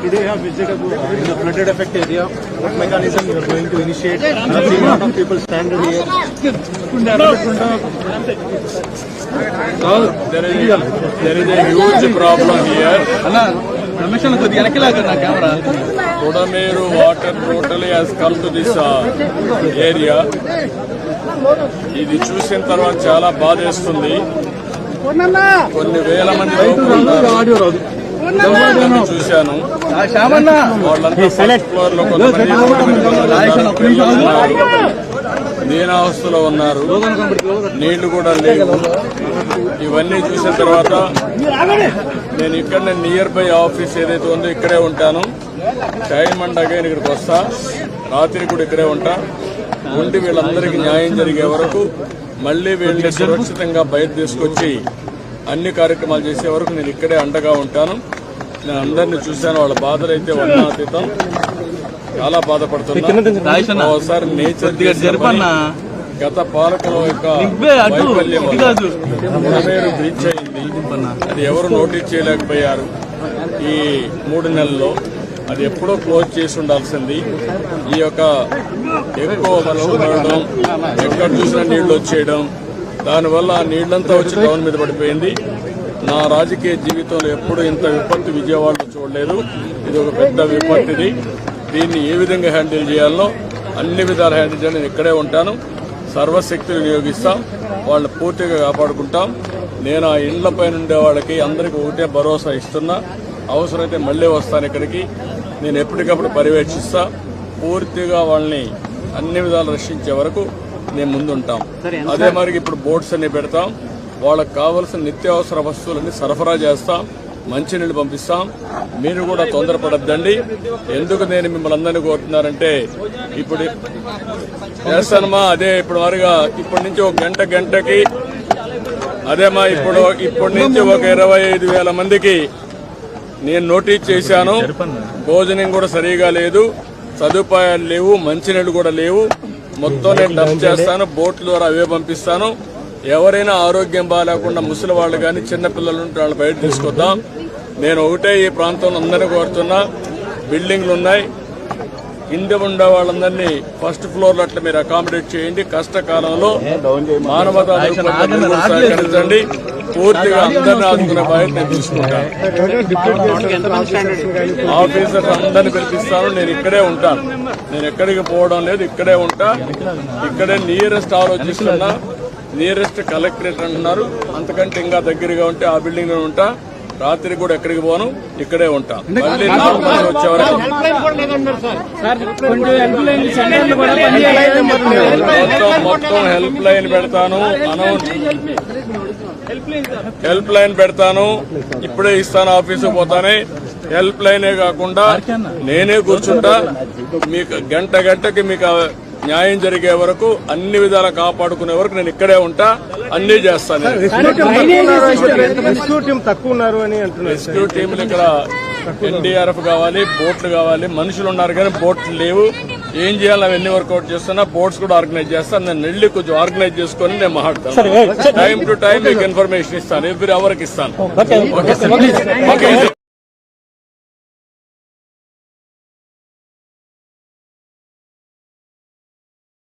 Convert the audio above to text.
today you have visited in the flooded affected area. What mechanism you are going to initiate? I have seen a lot of people standing here. There is a huge problem here. Kodameru water totally has come to this area. ఇది చూసిన తర్వాత చాలా బాధేస్తుంది. కొన్ని వేల మంది చూశాను. వాళ్ళంతా ఫస్ట్ ఫ్లోర్ లో దీనావస్థలో ఉన్నారు. నీళ్లు కూడా లేవు. ఇవన్నీ చూసిన తర్వాత నేను ఇక్కడ నియర్ బై ఆఫీస్ ఏదైతే ఉందో ఇక్కడే ఉంటాను. టైం అండ్ అగైన్ ఇక్కడికి వస్తా. రాత్రి కూడా ఇక్కడే ఉంటా. ఉండి వీళ్ళందరికీ న్యాయం జరిగే వరకు మళ్లీ వీళ్ళని సురక్షితంగా బయట తీసుకొచ్చి అన్ని కార్యక్రమాలు చేసే వరకు నేను ఇక్కడే అండగా ఉంటాను. నేను అందరినీ చూశాను. వాళ్ళ బాధలు అయితే వర్ణాతీతం. చాలా బాధపడుతున్నా. ఒకసారి నేచర్ గత పాలకుల యొక్క వైఫల్యం కొడమేరు బ్రిడ్జ్ అయింది. అది ఎవరు నోటీస్ చేయలేకపోయారు ఈ 3 నెలల్లో. అది ఎప్పుడో క్లోజ్ చేసి ఉండాల్సింది. ఈ యొక్క ఎక్కువ వర్షం పడడం, ఎక్కడ చూసినా నీళ్లు వచ్చేయడం, దానివల్ల ఆ నీళ్లంతా వచ్చి టౌన్ మీద పడిపోయింది. నా రాజకీయ జీవితంలో ఎప్పుడు ఇంత విపత్తు విజయవాడలో చూడలేదు. ఇది ఒక పెద్ద విపత్తిది. దీన్ని ఏ విధంగా హ్యాండిల్ చేయాలో అన్ని విధాలు హ్యాండిల్ చేయాలి. నేను ఇక్కడే ఉంటాను. సర్వశక్తులు వినియోగిస్తాం. వాళ్ళని పూర్తిగా కాపాడుకుంటాం. నేను ఆ ఇండ్ల పైన ఉండే వాళ్ళకి అందరికీ ఒకటే భరోసా ఇస్తున్నా. అవసరమైతే మళ్లీ వస్తాను ఇక్కడికి. నేను ఎప్పటికప్పుడు పర్యవేక్షిస్తా. పూర్తిగా వాళ్ళని అన్ని విధాలు రక్షించే వరకు నేను ముందుంటాం. అదే మరి ఇప్పుడు బోట్స్ అన్ని పెడతాం. వాళ్ళకు కావలసిన నిత్యావసర వస్తువులన్నీ సరఫరా చేస్తాం. మంచినీళ్ళు పంపిస్తాం. మీరు కూడా తొందరపడద్దండి. ఎందుకు నేను మిమ్మల్ని అందరినీ కోరుతున్నారంటే ఇప్పుడు చేస్తానమ్మా. అదే ఇప్పుడు మరిగా ఇప్పటి నుంచి ఒక గంటకి అదేమా ఇప్పటి నుంచి ఒక 25,000 మందికి నేను నోటీస్ చేశాను. భోజనం కూడా సరిగా లేదు, సదుపాయాలు లేవు, మంచినీళ్ళు కూడా లేవు. మొత్తం నేను డబ్ చేస్తాను. బోట్ల ద్వారా అవే పంపిస్తాను. ఎవరైనా ఆరోగ్యం బాగాలేకుండా ముసలి వాళ్ళు కానీ చిన్నపిల్లలు ఉంటే వాళ్ళు బయట తీసుకొద్దాం. నేను ఒకటే ఈ ప్రాంతంలో అందరినీ కోరుతున్నా. బిల్డింగ్లు ఉన్నాయి. కింద ఉండే వాళ్ళందరినీ ఫస్ట్ ఫ్లోర్ లో అట్లా మీరు అకామిడేట్ చేయండి. కష్టకాలంలో మానవతా సహకరించండి. పూర్తిగా అందరినీ ఆదుకునే బాధ్యత నేను తీసుకుంటాను. ఆఫీసర్స్ అందరినీ పిలిపిస్తాను. నేను ఇక్కడే ఉంటాను. నేను ఎక్కడికి పోవడం లేదు. ఇక్కడే ఉంటా. ఇక్కడే నియరెస్ట్ ఆలోచిస్తున్నా. నియరెస్ట్ కలెక్టరేట్ అంటున్నారు. అంతకంటే ఇంకా దగ్గరగా ఉంటే ఆ బిల్డింగ్ లో ఉంటా. రాత్రి కూడా ఎక్కడికి పోను. ఇక్కడే ఉంటా. మళ్ళీ నార్మల్ వచ్చేవరకు మొత్తం హెల్ప్ లైన్ పెడతాను. హెల్ప్ లైన్ పెడతాను. ఇప్పుడే ఇస్తాను. ఆఫీసు పోతానే హెల్ప్ లైనే కాకుండా నేనే కూర్చుంటా. మీకు గంటకి మీకు న్యాయం జరిగే వరకు అన్ని విధాలా కాపాడుకునే వరకు నేను ఇక్కడే ఉంటా. అన్ని చేస్తాను. రెస్క్యూ టీంలు ఇక్కడ NDRF కావాలి, బోట్లు కావాలి. మనుషులు ఉన్నారు కానీ బోట్లు లేవు. ఏం చేయాలి అవన్నీ వర్కౌట్ చేస్తున్నా. బోట్స్ కూడా ఆర్గనైజ్ చేస్తాను. నేను వెళ్ళి కొంచెం ఆర్గనైజ్ చేసుకుని నేను మాట్లాడతాను. టైం టు టైం మీకు ఇన్ఫర్మేషన్ ఇస్తాను. ఎవ్రీ అవర్కి ఇస్తాను.